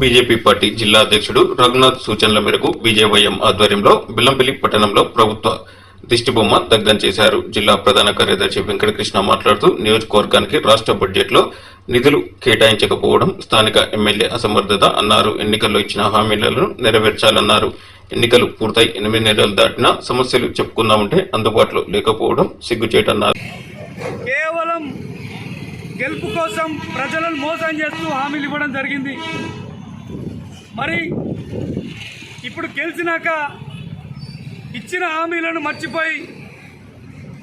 BJP party జిల్లా అధ్యక్షుడు రఘునాథ్ సూచనల మేరకు బీజేవైఎం ఆధ్వర్యంలో బెల్లంపల్లి పట్టణంలో ప్రభుత్వ దిష్టిబొమ్మ దగ్ధం చేశారు. జిల్లా ప్రధాన కార్యదర్శి వెంకటకృష్ణ మాట్లాడుతూ నియోజకవర్గానికి రాష్ట్ర బడ్జెట్లో నిధులు కేటాయించకపోవడం స్థానిక ఎమ్మెల్యే అసమర్థత అన్నారు. ఎన్నికల్లో ఇచ్చిన హామీలను నెరవేర్చాలన్నారు. ఎన్నికలు పూర్తయి 8 నెలలు దాటినా సమస్యలు చెప్పుకుందామంటే అందుబాటులో లేకపోవడం సిగ్గుచేటన్నారు. కేవలం గెలుపు కోసం ప్రజలను మోసం చేస్తూ హామీలు ఇవ్వడం జరిగింది. మరి ఇప్పుడు గెలిచినాక ఇచ్చిన హామీలను మర్చిపోయి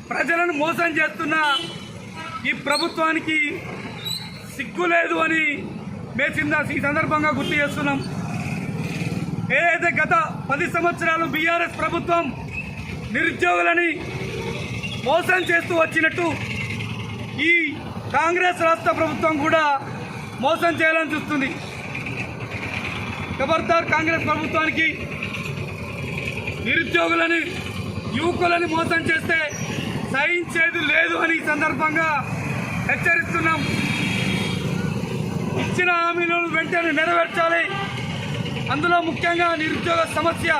ప్రజలను మోసం చేస్తున్న ఈ ప్రభుత్వానికి సిగ్గు లేదు అని మేము ఈ సందర్భంగా గుర్తు చేస్తున్నాం. ఏదైతే గత 10 సంవత్సరాలు బీఆర్ఎస్ ప్రభుత్వం నిరుద్యోగులని మోసం చేస్తూ వచ్చినట్టు ఈ కాంగ్రెస్ రాష్ట్ర ప్రభుత్వం కూడా మోసం చేయాలని చూస్తుంది. ఖబర్దార్ కాంగ్రెస్ ప్రభుత్వానికి. నిరుద్యోగులని యువకులని మోసం చేస్తే సహించేది లేదు అని ఈ సందర్భంగా హెచ్చరిస్తున్నాం. ఇచ్చిన హామీలను వెంటనే నెరవేర్చాలి. అందులో ముఖ్యంగా నిరుద్యోగ సమస్య,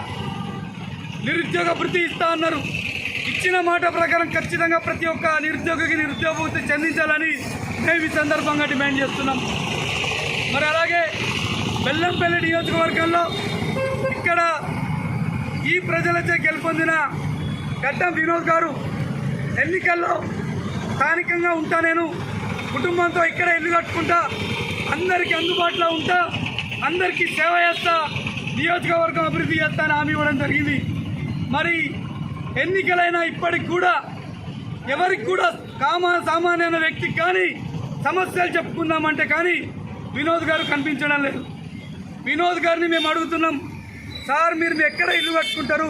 నిరుద్యోగ భృతి ఇస్తా అన్నారు. ఇచ్చిన మాట ప్రకారం ఖచ్చితంగా ప్రతి ఒక్క నిరుద్యోగికి నిరుద్యోగ భృతి చెల్లించాలని మేము ఈ సందర్భంగా డిమాండ్ చేస్తున్నాం. మరి అలాగే బెల్లంపల్లి నియోజకవర్గంలో ఇక్కడ ఈ ప్రజలచే గెలుపొందిన గడ్డం వినోద్ గారు ఎన్నికల్లో స్థానికంగా ఉంటా, నేను కుటుంబంతో ఇక్కడ ఇల్లు కట్టుకుంటా, అందరికీ అందుబాటులో ఉంటా, అందరికీ సేవ చేస్తా, నియోజకవర్గం అభివృద్ధి చేస్తా అని హామీ ఇవ్వడం జరిగింది. మరి ఎన్నికలైనా ఇప్పటికి కూడా ఎవరికి కూడా సామాన్యమైన వ్యక్తికి కానీ సమస్యలు చెప్పుకుందామంటే కానీ వినోద్ గారు కనిపించడం లేదు. వినోద్ గారిని మేము అడుగుతున్నాం, సార్ మీరు ఎక్కడ ఇల్లు కట్టుకుంటారు,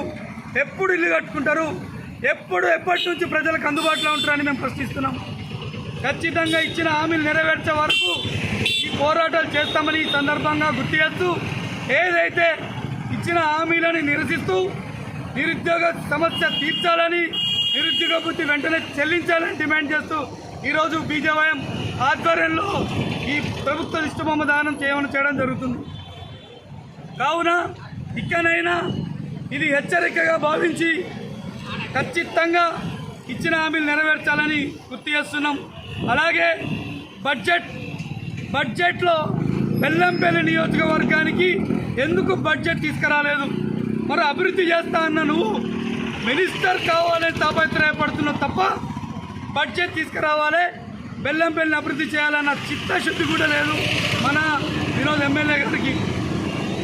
ఎప్పుడు ఇల్లు కట్టుకుంటారు, ఎప్పటి నుంచి ప్రజలకు అందుబాటులో ఉంటారని మేము ప్రశ్నిస్తున్నాం. ఖచ్చితంగా ఇచ్చిన హామీలు నెరవేర్చే వరకు ఈ పోరాటాలు చేస్తామని ఈ సందర్భంగా గుర్తు చేస్తూ, ఏదైతే ఇచ్చిన హామీలని నిరసిస్తూ నిరుద్యోగ సమస్య తీర్చాలని, నిరుద్యోగ భృతి వెంటనే చెల్లించాలని డిమాండ్ చేస్తూ ఈరోజు బీజేవైఎం ఆధ్వర్యంలో ఈ ప్రభుత్వ దిష్టిబొమ్మ దానం చేయడం జరుగుతుంది. కావున ఇకనైనా ఇది హెచ్చరికగా భావించి ఖచ్చితంగా ఇచ్చిన హామీలు నెరవేర్చాలని గుర్తు చేస్తున్నాం. అలాగే బడ్జెట్లో బెల్లంపల్లి నియోజకవర్గానికి ఎందుకు బడ్జెట్ తీసుకురాలేదు? మరి అభివృద్ధి చేస్తా అన్న నువ్వు మినిస్టర్ కావాలని తాపత్రయపడుతున్నావు తప్ప బడ్జెట్ తీసుకురావాలి, బెల్లంపల్లిని అభివృద్ధి చేయాలన్న చిత్తశుద్ధి కూడా లేదు మన వినోద్ ఎమ్మెల్యే గారికి.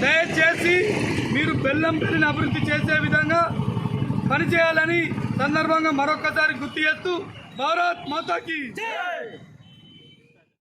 దయచేసి మీరు బెల్లంపల్లిని అభివృద్ధి చేసే విధంగా పనిచేయాలని సందర్భంగా మరొకసారి గుర్తు చేస్తూ భారత్ మాతాకి జై.